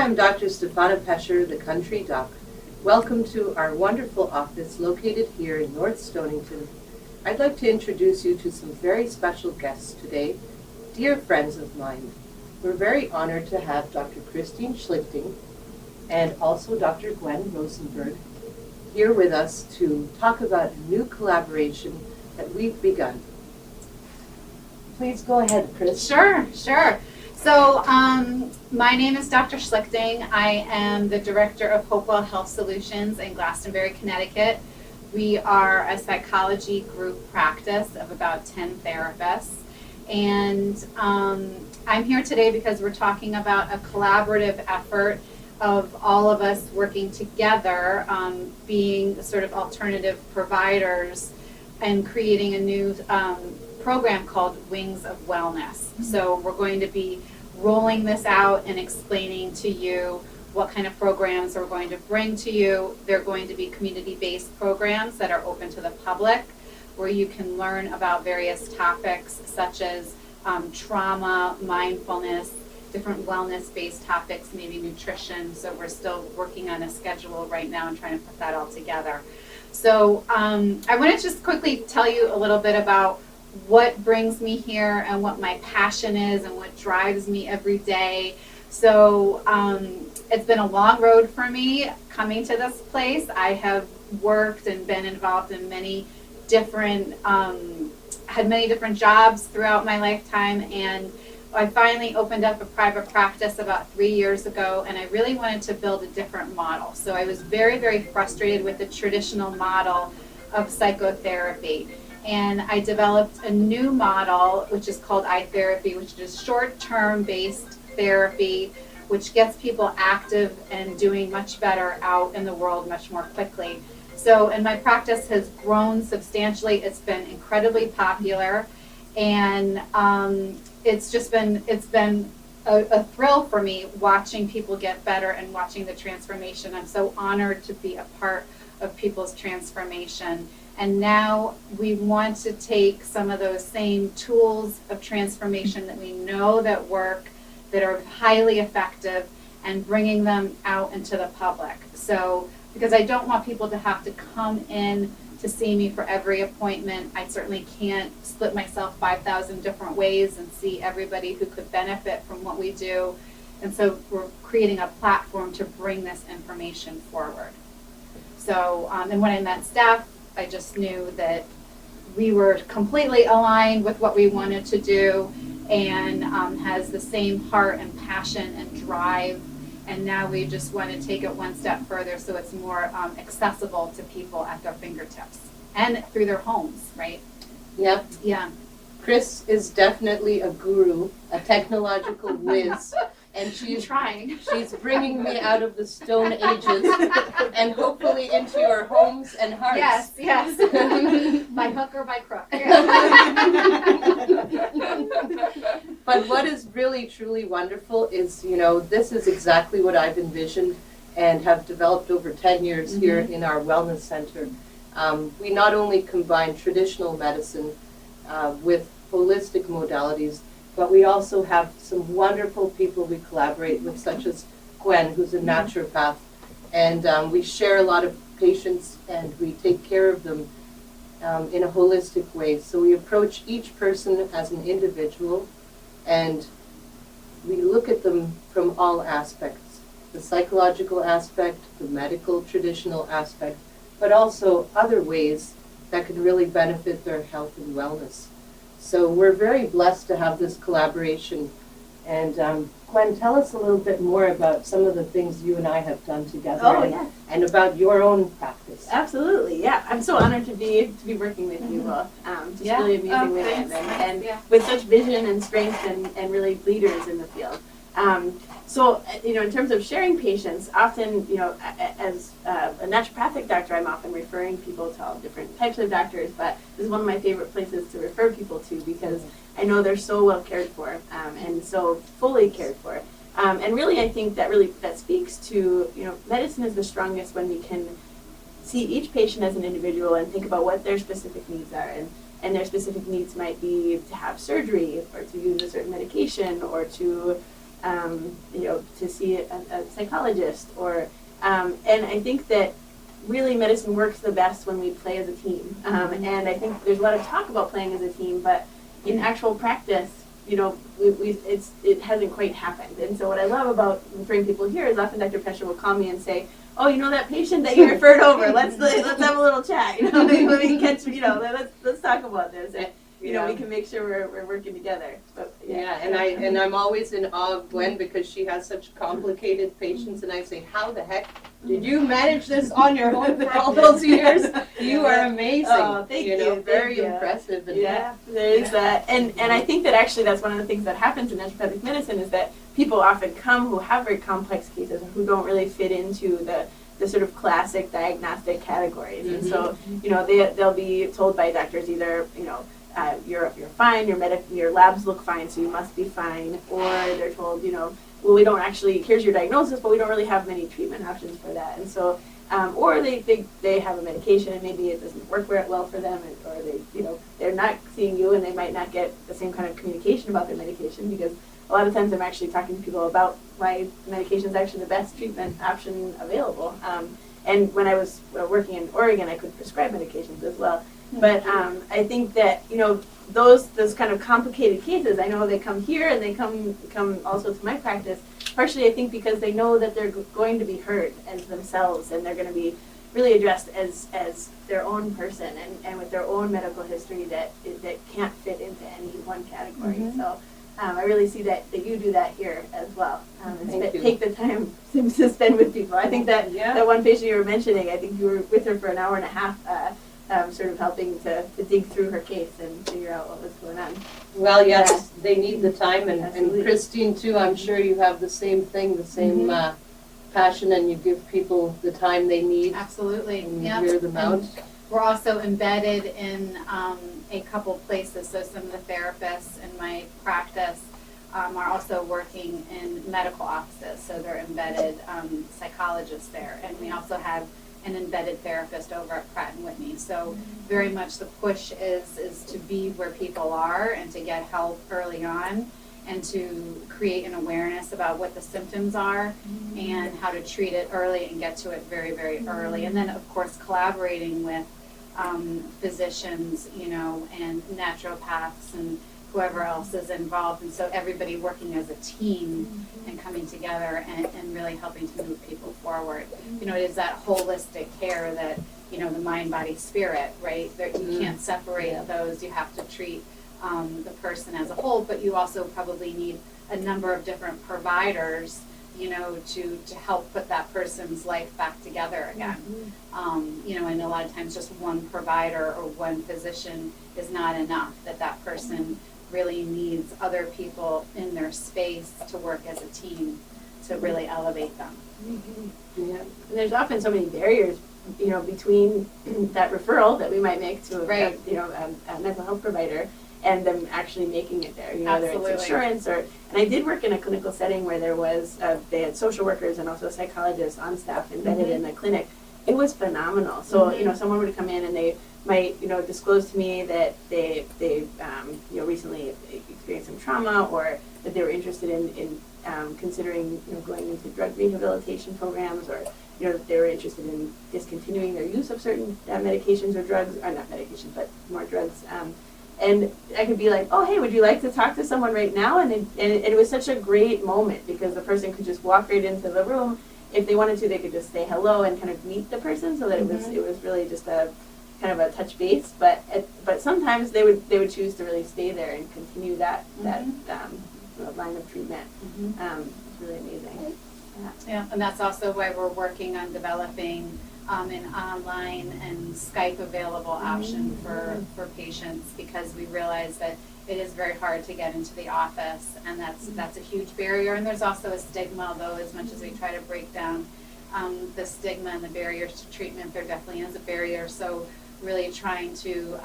I'm Dr. Stefana Pecher, the Country Doc. Welcome to our wonderful office located here in North Stonington. I'd like to introduce you to some very special guests today, dear friends of mine. We're very honored to have Dr. Kristine Schlichting and also Dr. Gwenn Rosenberg here with us to talk about a new collaboration that we've begun. Please go ahead, Chris. Sure. So my name is Dr. Schlichting. I am the Director of Hopewell Health Solutions in Glastonbury, Connecticut. We are a psychology group practice of about 10 therapists. And I'm here today because we're talking about a collaborative effort of all of us working together, being sort of alternative providers and creating a new program called Wings of Wellness. So we're going to be rolling this out and explaining to you what kind of programs we're going to bring to you. They're going to be community-based programs that are open to the public, where you can learn about various topics such as trauma, mindfulness, different wellness-based topics, maybe nutrition. So we're still working on a schedule right now and trying to put that all together. So I want to just quickly tell you a little bit about what brings me here and what my passion is and what drives me every day. So it's been a long road for me coming to this place. I have worked and been involved in many different, had many different jobs throughout my lifetime, and I finally opened up a private practice about 3 years ago, and I really wanted to build a different model. So I was very, very frustrated with the traditional model of psychotherapy. And I developed a new model, which is called iTherapy, which is short-term based therapy, which gets people active and doing much better out in the world much more quickly. So, and my practice has grown substantially. It's been incredibly popular, and it's been a thrill for me watching people get better and watching the transformation. I'm so honored to be a part of people's transformation. And now we want to take some of those same tools of transformation that we know that work, that are highly effective, and bringing them out into the public. So, because I don't want people to have to come in to see me for every appointment. I certainly can't split myself 5,000 different ways and see everybody who could benefit from what we do. And so we're creating a platform to bring this information forward. So, and when I met Steph, I just knew that we were completely aligned with what we wanted to do, and has the same heart and passion and drive. And now we just want to take it one step further so it's more accessible to people at their fingertips and through their homes, right? Yep. Yeah. Chris is definitely a guru, a technological whiz, and she's trying. She's bringing me out of the Stone Ages and hopefully into your homes and hearts. Yes. By hook or by crook. But what is really, truly wonderful is, this is exactly what I've envisioned and have developed over 10 years here in our wellness center. We not only combine traditional medicine with holistic modalities, but we also have some wonderful people we collaborate with, such as Gwenn, who's a naturopath. And we share a lot of patients and we take care of them in a holistic way. So we approach each person as an individual and we look at them from all aspects, the psychological aspect, the medical traditional aspect, but also other ways that could really benefit their health and wellness. So we're very blessed to have this collaboration. And Gwenn, tell us a little bit more about some of the things you and I have done together and about your own practice. Absolutely, yeah. I'm so honored to be working with you both. Just really amazing women and with such vision and strength and really leaders in the field. So, in terms of sharing patients, often, as a naturopathic doctor, I'm often referring people to all different types of doctors, but this is one of my favorite places to refer people to because I know they're so well cared for and so fully cared for. And really, I think that speaks to, medicine is the strongest when we can see each patient as an individual and think about what their specific needs are. And their specific needs might be to have surgery or to use a certain medication or to to see a psychologist and I think that really medicine works the best when we play as a team. And I think there's a lot of talk about playing as a team, but in actual practice, it hasn't quite happened. And so what I love about referring people here is often Dr. Pecher will call me and say, "Oh, that patient that you referred over, let's have a little chat. Let me catch, let's talk about this." And, we can make sure we're working together. But, and I'm always in awe of Gwenn because she has such complicated patients, and I say, how the heck did you manage this on your own for all those years? You are amazing. Oh, thank you. Very impressive. And there is that. And I think that actually that's one of the things that happens in naturopathic medicine is that people often come who have very complex cases and who don't really fit into the sort of classic diagnostic categories. And so, they'll be told by doctors either, you're fine, your labs look fine, so you must be fine, or they're told, well, we don't actually, here's your diagnosis, but we don't really have many treatment options for that. And so, or they have a medication and maybe it doesn't work well for them, or they're not seeing you and they might not get the same kind of communication about their medication, because a lot of times I'm actually talking to people about why medication is actually the best treatment option available. And when I was working in Oregon, I could prescribe medications as well. But I think that those kind of complicated cases, I know they come here and they come also to my practice. Partially, I think because they know that they're going to be heard as themselves, and they're going to be really addressed as their own person and with their own medical history that can't fit into any one category. So I really see that you do that here as well. Take the time to spend with people. I think that one patient you were mentioning, I think you were with her for an hour and a half. Sort of helping to dig through her case and figure out what was going on. Well, yes, they need the time, and Kristine too, I'm sure you have the same thing, the same passion, and you give people the time they need. Absolutely. And you hear them out. And we're also embedded in a couple places, so some of the therapists in my practice are also working in medical offices, so they're embedded psychologists there, and we also have an embedded therapist over at Pratt & Whitney. So very much the push is to be where people are and to get help early on and to create an awareness about what the symptoms are and how to treat it early and get to it very, very early. And then, of course, collaborating with physicians, and naturopaths and whoever else is involved, and so everybody working as a team and coming together and really helping to move people forward. It is that holistic care that, the mind, body, spirit, right? You can't separate those. You have to treat the person as a whole, but you also probably need a number of different providers, to help put that person's life back together again. And a lot of times just one provider or one physician is not enough, that person really needs other people in their space to work as a team to really elevate them. Yeah, and there's often so many barriers, between that referral that we might make to a mental health provider and them actually making it there. Whether it's insurance and I did work in a clinical setting where there was they had social workers and also psychologists on staff embedded in the clinic. It was phenomenal. So someone would come in and they might disclose to me that they recently experienced some trauma, or that they were interested in considering going into drug rehabilitation programs, or that they were interested in discontinuing their use of certain medications or drugs, or not medications but more drugs. And I could be like, oh, hey, would you like to talk to someone right now? And it was such a great moment because the person could just walk right into the room. If they wanted to, they could just say hello and kind of meet the person, so that it was really just a kind of a touch base. But sometimes they would choose to really stay there and continue that line of treatment. It's really amazing. Yeah, and that's also why we're working on developing an online and Skype available option for patients, because we realize that it is very hard to get into the office, and that's a huge barrier. And there's also a stigma, although as much as we try to break down the stigma and the barriers to treatment, there definitely is a barrier. So really trying to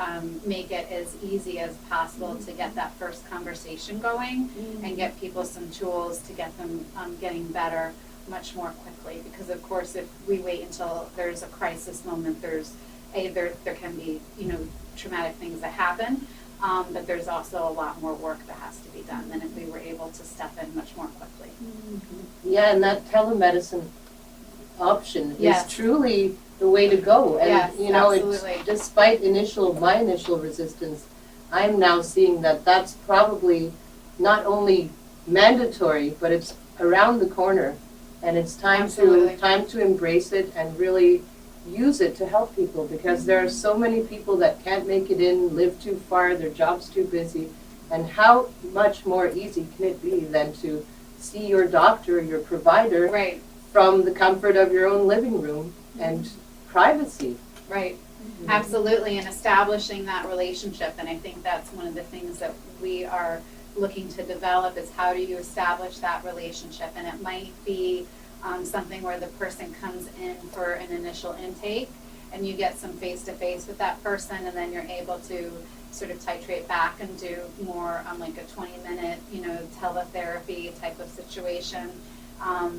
make it as easy as possible to get that first conversation going and get people some tools to get them getting better much more quickly. Because of course, if we wait until there's a crisis moment, there can be traumatic things that happen, but there's also a lot more work that has to be done than if we were able to step in much more quickly. Yeah, and that telemedicine option Yes. is truly the way to go. And Yes, you know, absolutely. it's, despite my initial resistance, I'm now seeing that that's probably not only mandatory, but it's around the corner, and it's Absolutely. time to embrace it and really use it to help people, because there are so many people that can't make it in, live too far, their job's too busy, and how much more easy can it be than to see your doctor, your provider, Right, from the comfort of your own living room and privacy. right. Absolutely, and establishing that relationship, and I think that's one of the things that we are looking to develop is how do you establish that relationship, and it might be something where the person comes in for an initial intake and you get some face-to-face with that person, and then you're able to sort of titrate back and do more like a 20-minute, teletherapy type of situation.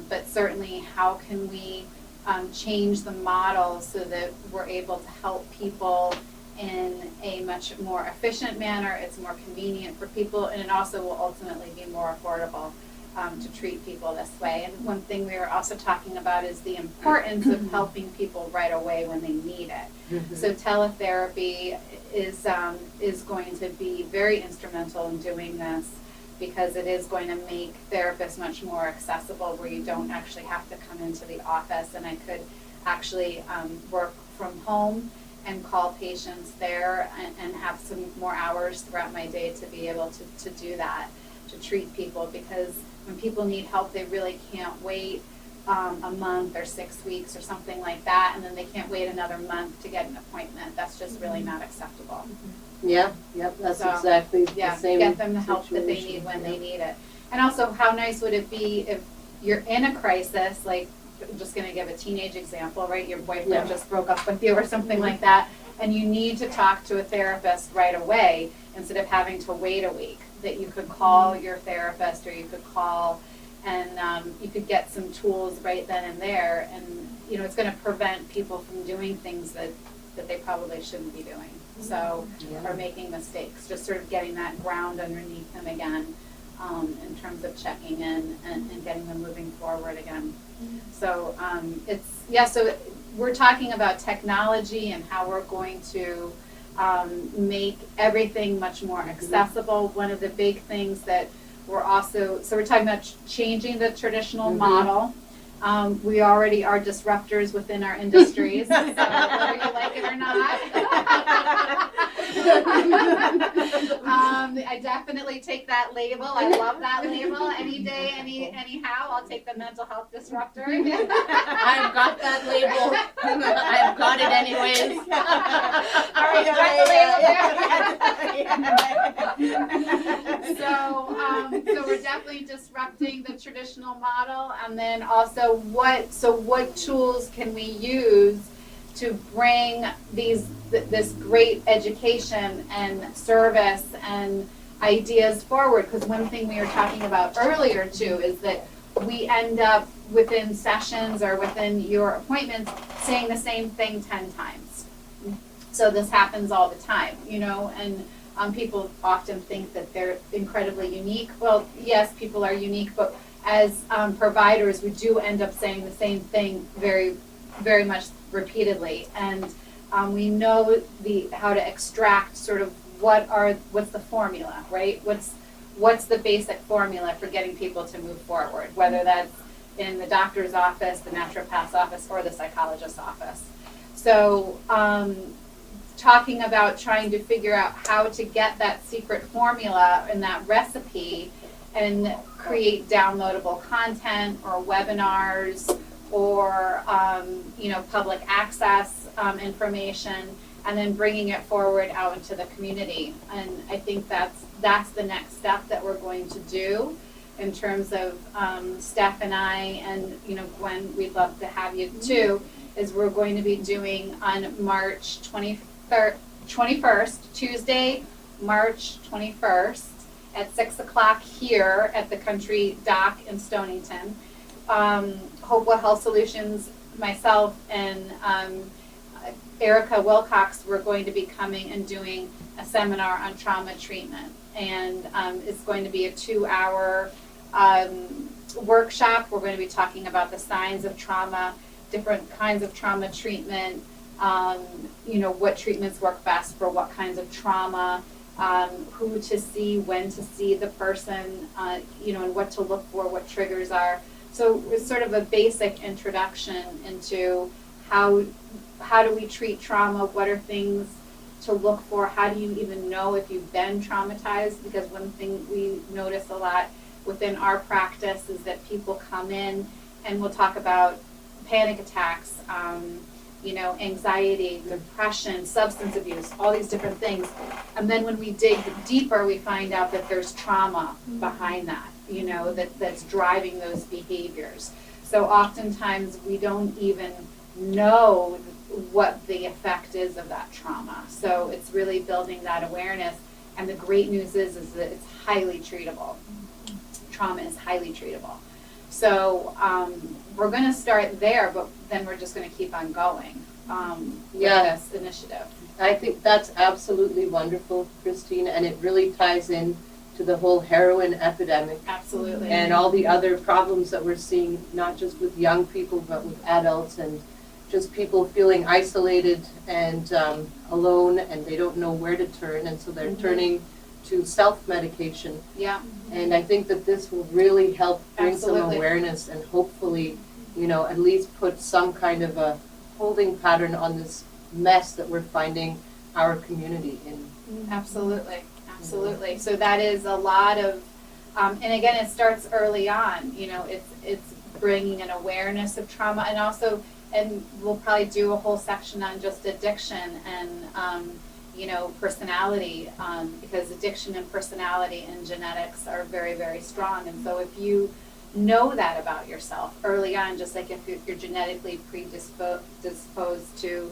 But certainly, how can we change the model so that we're able to help people in a much more efficient manner, it's more convenient for people, and it also will ultimately be more affordable to treat people this way. And one thing we were also talking about is the importance of helping people right away when they need it. So teletherapy is going to be very instrumental in doing this, because it is going to make therapists much more accessible, where you don't actually have to come into the office, and I could actually work from home and call patients there and have some more hours throughout my day to be able to do that, to treat people, because when people need help, they really can't wait a month or 6 weeks or something like that, and then they can't wait another month to get an appointment. That's just really not acceptable. Yeah, yep, that's So, exactly the Yeah, same get them the help that they situation. need when they need it. And also, how nice would it be if you're in a crisis, like, I'm just gonna give a teenage example, right? Your boyfriend Yeah. just broke up with you or something like that, and you need to talk to a therapist right away instead of having to wait a week, that you could call your therapist, or you could call and you could get some tools right then and there, and it's gonna prevent people from doing things that they probably shouldn't be doing. So, Yeah. or making mistakes, just sort of getting that ground underneath them again, in terms of checking in and getting them moving forward again. So so we're talking about technology and how we're going to make everything much more accessible. One of the big things that we're talking about changing the traditional model. We already are disruptors within our industries, so whether you like it or not. I definitely take that label. I love that label. Any day, anyhow, I'll take the mental health disruptor. I've got that label. I've got it anyways. All right, you got the label there. So we're definitely disrupting the traditional model, and then also what tools can we use to bring this great education and service and ideas forward? Because one thing we were talking about earlier too is that we end up within sessions or within your appointments saying the same thing 10 times. So this happens all the time, and people often think that they're incredibly unique. Well, yes, people are unique, but as providers, we do end up saying the same thing very, very much repeatedly, and we know how to extract sort of what's the formula, right? What's the basic formula for getting people to move forward, whether that's in the doctor's office, the naturopath's office, or the psychologist's office. So talking about trying to figure out how to get that secret formula and that recipe and create downloadable content or webinars or public access information, and then bringing it forward out into the community. And I think that's the next step that we're going to do in terms of Steph and I, and Gwenn, we'd love to have you too, is we're going to be doing on March 21st, Tuesday, March 21st at 6 o'clock here at the Country Dock in Stonington. Hopewell Health Solutions, myself, and Erica Wilcox, we're going to be coming and doing a seminar on trauma treatment. And it's going to be a 2-hour workshop, we're going to be talking about the signs of trauma, different kinds of trauma treatment, what treatments work best for what kinds of trauma, who to see, when to see the person, and what to look for, what triggers are. So it's sort of a basic introduction into how do we treat trauma, what are things to look for, how do you even know if you've been traumatized, because one thing we notice a lot within our practice is that people come in and we'll talk about panic attacks, anxiety, depression, substance abuse, all these different things. And then when we dig deeper, we find out that there's trauma behind that, that's driving those behaviors. So oftentimes we don't even know what the effect is of that trauma. So it's really building that awareness. And the great news is that it's highly treatable. Trauma is highly treatable. So we're going to start there, but then we're just going to keep on going with this initiative. I think that's absolutely wonderful, Kristine, and it really ties in to the whole heroin epidemic. Absolutely. And all the other problems that we're seeing, not just with young people, but with adults and just people feeling isolated and alone, and they don't know where to turn, and so they're turning to self-medication. Yeah. And I think that this will really help bring some Absolutely. awareness and hopefully, at least put some kind of a holding pattern on this mess that we're finding our community in. Absolutely. Absolutely. So that is a lot of, and again, it starts early on. It's bringing an awareness of trauma, and also, and we'll probably do a whole section on just addiction and personality, because addiction and personality and genetics are very, very strong. And so if you know that about yourself early on, just like if you're genetically predisposed to,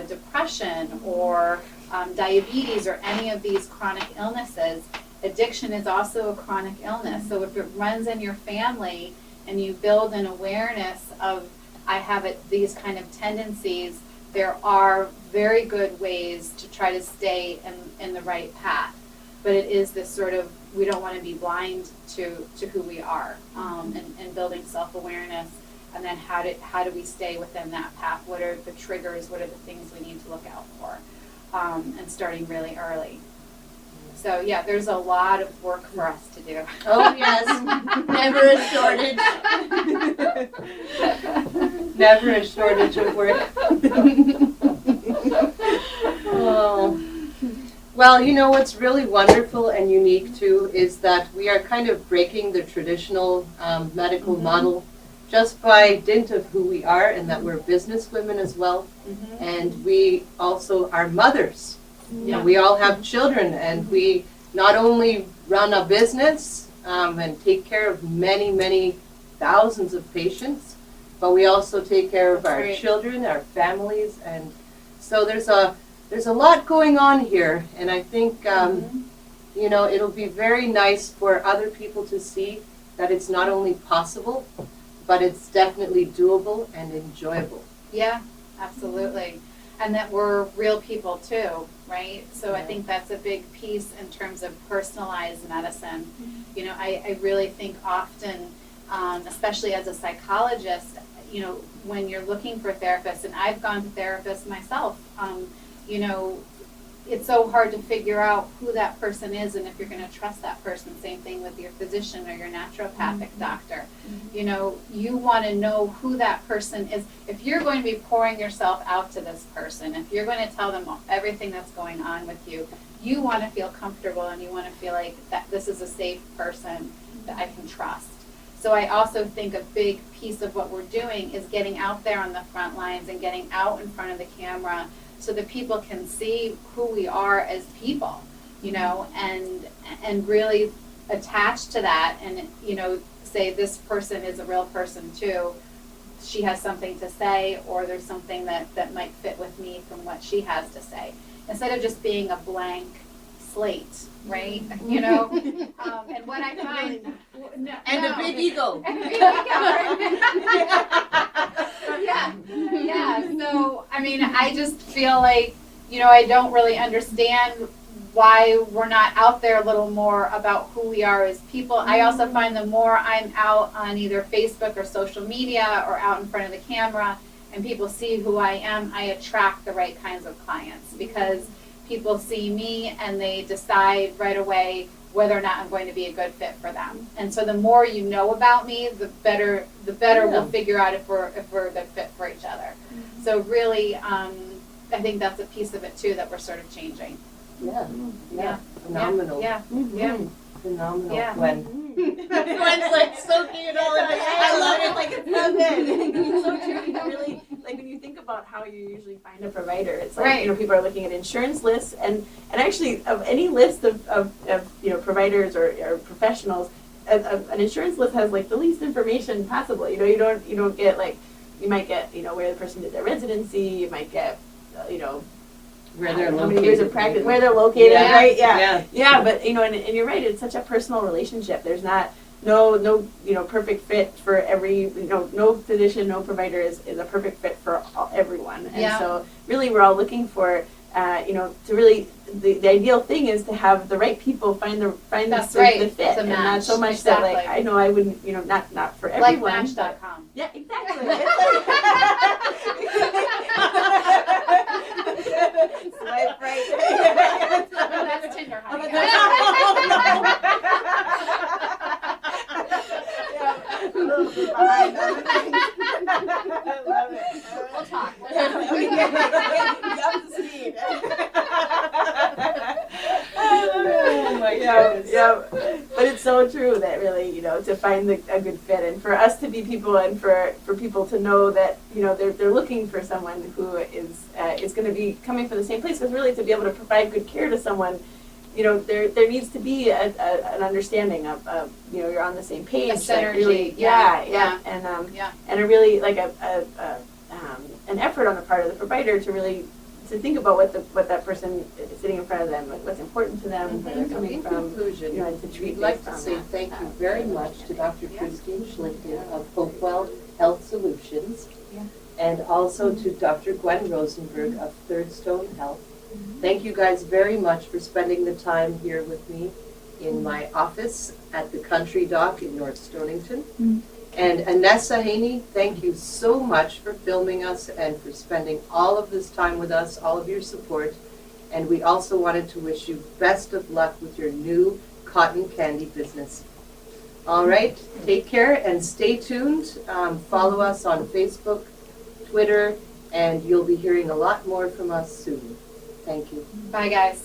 depression or diabetes or any of these chronic illnesses, addiction is also a chronic illness. So if it runs in your family and you build an awareness of, I have these kind of tendencies, there are very good ways to try to stay in the right path. But it is this sort of, we don't want to be blind to who we are, and building self-awareness, and then how do we stay within that path? What are the triggers? What are the things we need to look out for? And starting really early. So yeah, there's a lot of work for us to do. Oh yes, never a shortage. Never a shortage of work. Oh. Well, what's really wonderful and unique too is that we are kind of breaking the traditional medical model just by dint of who we are, and that we're business women as well. And we also are mothers. Yeah. We all have children, and we not only run a business and take care of many, many thousands of patients, but we also take care of our children, our families, and so there's a lot going on here, and I think it'll be very nice for other people to see that it's not only possible, but it's definitely doable and enjoyable. Yeah, absolutely. And that we're real people too, right? So I think that's a big piece in terms of personalized medicine. I really think often, especially as a psychologist, when you're looking for therapists, and I've gone to therapists myself, it's so hard to figure out who that person is and if you're going to trust that person. Same thing with your physician or your naturopathic doctor. You want to know who that person is. If you're going to be pouring yourself out to this person, if you're going to tell them everything that's going on with you, you want to feel comfortable and you want to feel like that this is a safe person that I can trust. So I also think a big piece of what we're doing is getting out there on the front lines and getting out in front of the camera so that people can see who we are as people, and really attach to that and, say this person is a real person too. She has something to say, or there's something that might fit with me from what she has to say. Instead of just being a blank slate, right? And what I find... A big ego. And a big ego, Yeah. So, I just feel like, I don't really understand why we're not out there a little more about who we are as people. I also find the more I'm out on either Facebook or social media or out in front of the camera and people see who I am, I attract the right kinds of clients because people see me and they decide right away whether or not I'm going to be a good fit for them. And so the more you know about me, the better we'll figure out if we're a good fit for each other. So really, I think that's a piece of it too that we're sort of changing. Yeah. Phenomenal. Yeah. Phenomenal. Yeah. Gwenn. Gwen's like soaking it all in. I love it. Like it's so good. It's so true. You really like when you think about how you usually find a provider. It's like people are looking at insurance lists and actually of any list of providers or professionals, an insurance list has like the least information possible. You don't get like you might get where the person did their residency. You might get where they're how located. many years of practice, where they're located, right? Yeah. But and you're right. It's such a personal relationship. There's no perfect fit for every no physician, no provider is a perfect fit for everyone. And so really, we're all looking for to really the ideal thing is to have the right people find the fit, and not so much that like I know I wouldn't not for everyone. Like Match.com. Yeah, exactly. Swipe right. That's Tinder, honey. A little bit behind other things. I love it. We'll talk. Up to speed. Oh my goodness. Yeah. But it's so true that really, to find a good fit and for us to be people and for people to know that, they're looking for someone who is going to be coming from the same place, because really to be able to provide good care to someone, there needs to be an understanding of you're on the same page. A synergy. Really, and a really like an effort on the part of the provider to really to think about what that person sitting in front of them, what's important to them, where they're coming from. In conclusion, and to treat we'd like based to on say that. thank you very much to Dr. Kristine Schlichting of Hopewell Health Solutions, and also to Dr. Gwenn Rosenberg of Third Stone Health. Thank you guys very much for spending the time here with me in my office at the Country Dock in North Stonington. And Anessa Haney, thank you so much for filming us and for spending all of this time with us, all of your support. And we also wanted to wish you best of luck with your new cotton candy business. All right, take care and stay tuned. Follow us on Facebook, Twitter, and you'll be hearing a lot more from us soon. Thank you. Bye, guys.